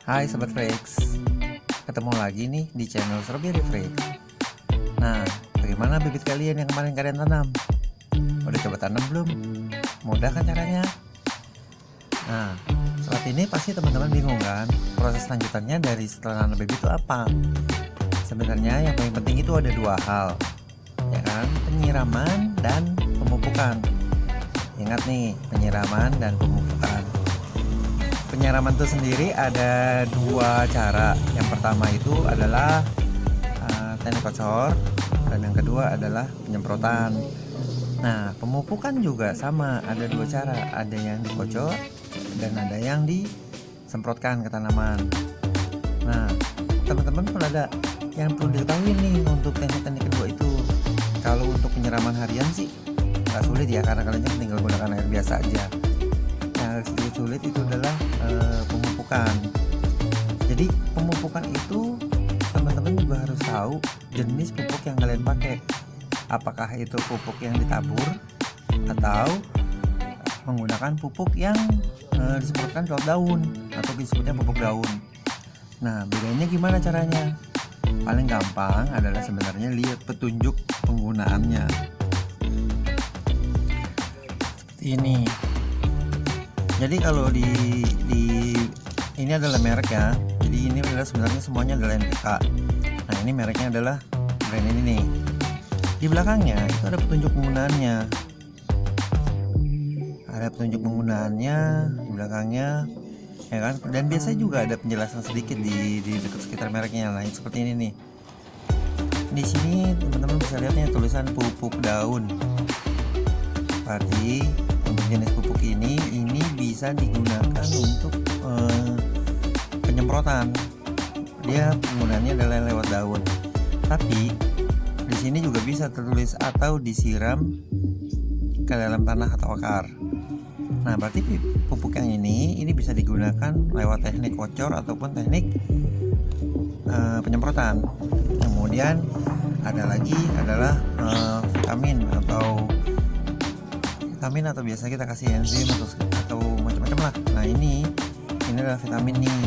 Hai Sobat Freaks, ketemu lagi nih di channel Strawberry Freaks. Nah, bagaimana bibit kalian yang kemarin kalian tanam? Udah coba tanam belum? Mudah kan caranya? Nah, saat ini pasti teman-teman bingung kan, proses lanjutannya dari setelah nanam bibit itu apa? Sebenarnya yang paling penting itu ada dua hal, ya kan? Penyiraman dan pemupukan. Ingat nih, penyiraman dan pemupukan. Penyiraman itu sendiri ada dua cara. Yang pertama itu adalah teknik kocor, dan yang kedua adalah penyemprotan. Nah, pemupukan juga sama, ada dua cara, ada yang dikocor dan ada yang disemprotkan ke tanaman. Nah, teman-teman perlu ada yang perlu diketahui nih untuk teknik-teknik kedua itu. Kalau untuk penyiraman harian sih nggak sulit ya, karena kalian tinggal gunakan air biasa aja. Yang sedikit sulit itu adalah pemupukan. Jadi pemupukan itu teman-teman juga harus tahu jenis pupuk yang kalian pakai. Apakah itu pupuk yang ditabur atau menggunakan pupuk yang disemprotkan lewat daun atau disebutnya pupuk daun. Nah, bedanya gimana caranya? Paling gampang adalah sebenarnya lihat petunjuk penggunaannya. Seperti ini. Jadi kalau di ini adalah merek ya. Jadi ini adalah sebenarnya semuanya adalah NPK. Nah, ini mereknya adalah brand ini nih. Di belakangnya itu ada petunjuk penggunaannya. Ada petunjuk penggunaannya di belakangnya, ya kan? Dan biasanya juga ada penjelasan sedikit di dekat sekitar mereknya. Nah, seperti ini nih. Di sini teman-teman bisa lihatnya tulisan pupuk daun. Berarti untuk jenis pupuk ini bisa digunakan untuk penyemprotan. Dia penggunaannya adalah lewat daun. Tapi di sini juga bisa tertulis atau disiram ke dalam tanah atau akar. Nah, berarti pupuk yang ini bisa digunakan lewat teknik kocor ataupun teknik penyemprotan. Kemudian ada lagi adalah vitamin atau biasa kita kasih enzim atau macam-macam lah. Nah, ini adalah vitamin nih.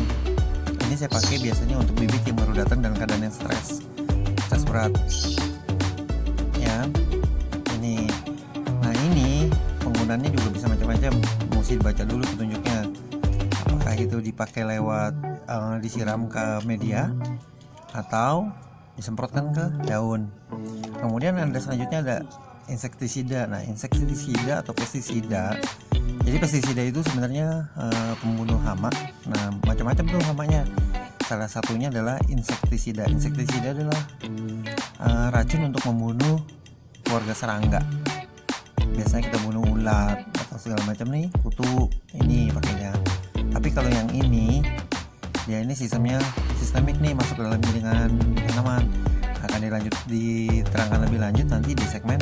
Ini saya pakai biasanya untuk bibit yang baru datang dalam keadaan yang stres berat. Ya, ini. Nah, ini penggunaannya juga bisa macam-macam. Mesti dibaca dulu petunjuknya. Apakah itu dipakai lewat disiram ke media atau disemprotkan ke daun. Kemudian ada selanjutnya ada insektisida. Nah, insektisida atau pestisida. Jadi pestisida itu sebenarnya pembunuh hama. Nah, macam-macam tuh hamanya. Salah satunya adalah insektisida. Insektisida adalah racun untuk membunuh keluarga serangga. Biasanya kita bunuh ulat atau segala macam nih, kutu. Ini pakainya. Tapi kalau yang ini, dia ini sistemik nih, masuk ke dalam jaringan tanaman. Akan diterangkan lebih lanjut nanti di segmen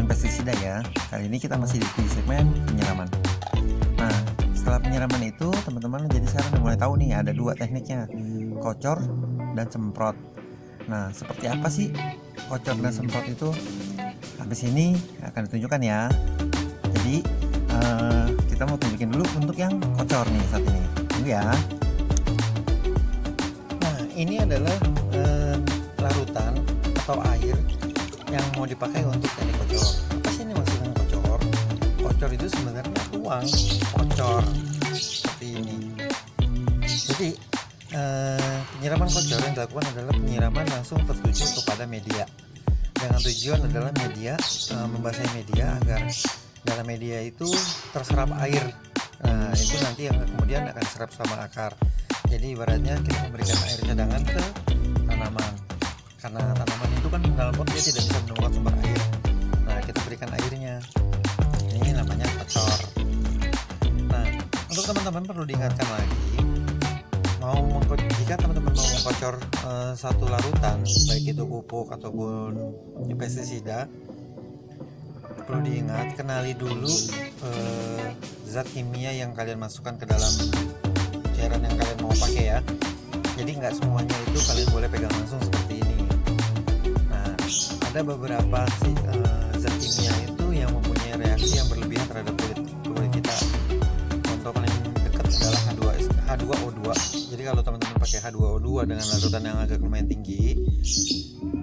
pestisida ya. Kali ini kita masih di segmen penyiraman. Nah, setelah penyiraman itu teman-teman jadi sekarang udah mulai tahu nih ada dua tekniknya, kocor dan semprot. Nah, seperti apa sih kocor dan semprot itu? Habis ini akan ditunjukkan ya. Jadi kita mau tunjukin dulu untuk yang kocor nih saat ini. Tunggu ya. Nah, ini adalah larutan atau air yang mau dipakai untuk teknik kocor. Apa sih ini maksudnya kocor? Kocor itu sebenarnya tuang kocor seperti ini. Jadi penyiraman kocor yang dilakukan adalah penyiraman langsung tertuju kepada media. Dengan tujuan adalah membasahi media agar dalam media itu terserap air. Nah, itu nanti yang kemudian akan diserap sama akar. Jadi ibaratnya kita memberikan air cadangan ke tanaman. Karena tanaman itu kan dalam pot dia tidak bisa menemukan sumber air. Nah, kita berikan airnya. Ini namanya kocor. Nah, untuk teman-teman perlu diingatkan lagi, jika teman-teman mau mengkocor satu larutan, baik itu pupuk ataupun pestisida, perlu diingat kenali dulu zat kimia yang kalian masukkan ke dalam cairan yang kalian mau pakai ya. Jadi nggak semuanya itu kalian boleh pegang langsung seperti ini. Nah, ada beberapa zat kimia itu yang mempunyai reaksi yang berlebihan terhadap kulit kita. Contoh paling dekat adalah H2O2. Jadi kalau teman-teman pakai H2O2 dengan larutan yang agak lumayan tinggi,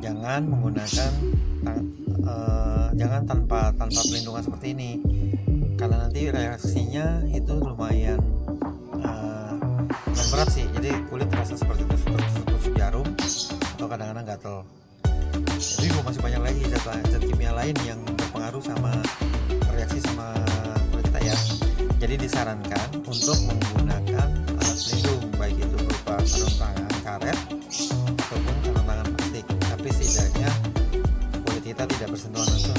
jangan menggunakan jangan tanpa pelindungan seperti ini, karena nanti reaksinya itu lumayan berat sih. Jadi kulit terasa seperti tusuk jarum atau kadang-kadang gatel. Jadi masih banyak lagi zat kimia lain yang berpengaruh sama reaksi sama kulit kita ya. Jadi disarankan untuk menggunakan alat pelindung, baik itu berupa sarung tangan karet ataupun sarung tangan plastik. Tapi setidaknya kulit kita tidak bersentuhan langsung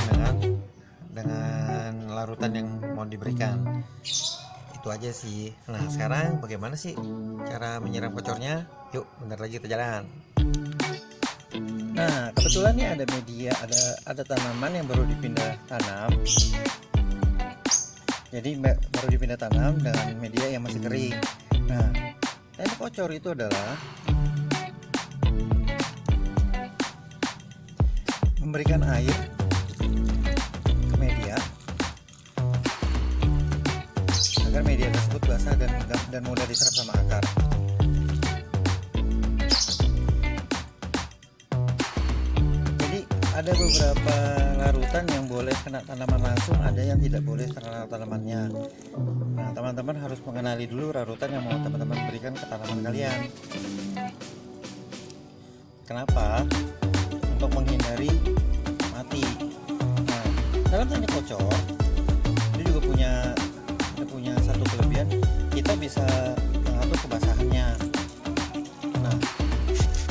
dengan larutan yang mau diberikan. Itu aja sih. Nah, sekarang bagaimana sih cara menyiram kocornya? Yuk, bentar lagi kita jalan. Nah, kebetulan nih ada media, ada tanaman yang baru dipindah tanam. Jadi baru dipindah tanam dengan media yang masih kering. Nah, teknik kocor itu adalah memberikan air ke media agar media tersebut basah dan mudah diserap sama akar. Jadi ada beberapa larutan yang boleh kena tanaman langsung, ada yang tidak boleh kena tanamannya. Nah, teman-teman harus mengenali dulu larutan yang mau teman-teman berikan ke tanaman kalian. Kenapa? Untuk menghindari mati. Nah, dalam teknik kocor itu juga punya satu kelebihan, kita bisa mengatur kebasahannya. Nah,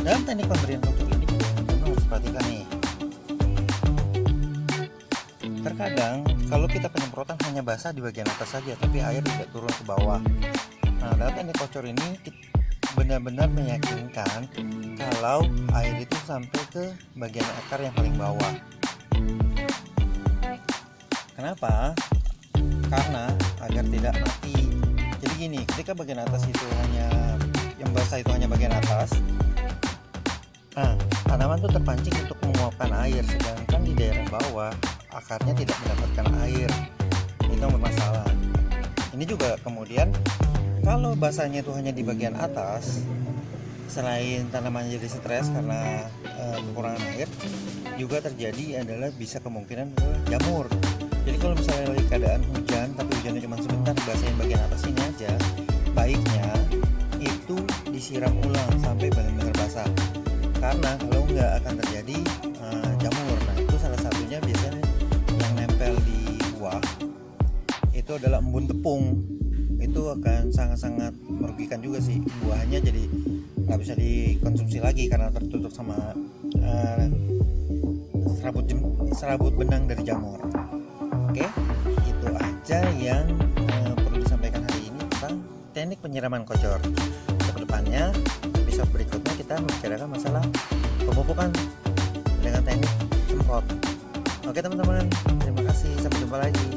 dalam teknik pemberian kocor ini teman-teman harus perhatikan nih. Terkadang kalau kita penyemprotan hanya basah di bagian atas saja, tapi air tidak turun ke bawah. Nah, dalam teknik kocor ini benar-benar meyakinkan kalau air itu sampai ke bagian akar yang paling bawah. Kenapa? Karena agar tidak mati. Jadi gini, ketika bagian atas itu yang basah itu hanya bagian atas, nah, tanaman itu terpancing untuk menguapkan air, sedangkan di daerah bawah akarnya tidak mendapatkan air. Itu yang bermasalah. Ini juga kemudian kalau basahnya itu hanya di bagian atas, selain tanaman jadi stres karena kekurangan air, juga terjadi adalah bisa kemungkinan jamur. Jadi kalau misalnya lagi keadaan hujan tapi hujannya cuma sebentar, basahin bagian atas ini aja, baiknya itu disiram ulang sampai benar-benar basah. Karena kalau nggak akan terjadi jamur. Nah, itu salah satunya biasanya yang nempel di buah itu adalah embun tepung. Itu akan sangat-sangat merugikan juga sih, buahnya jadi nggak bisa dikonsumsi lagi karena tertutup sama serabut benang dari jamur. Oke, itu aja yang perlu disampaikan hari ini tentang teknik penyiraman kocor. Untuk kedepannya, episode berikutnya kita membicarakan masalah pemupukan dengan teknik semprot. Oke teman-teman, terima kasih, sampai jumpa lagi.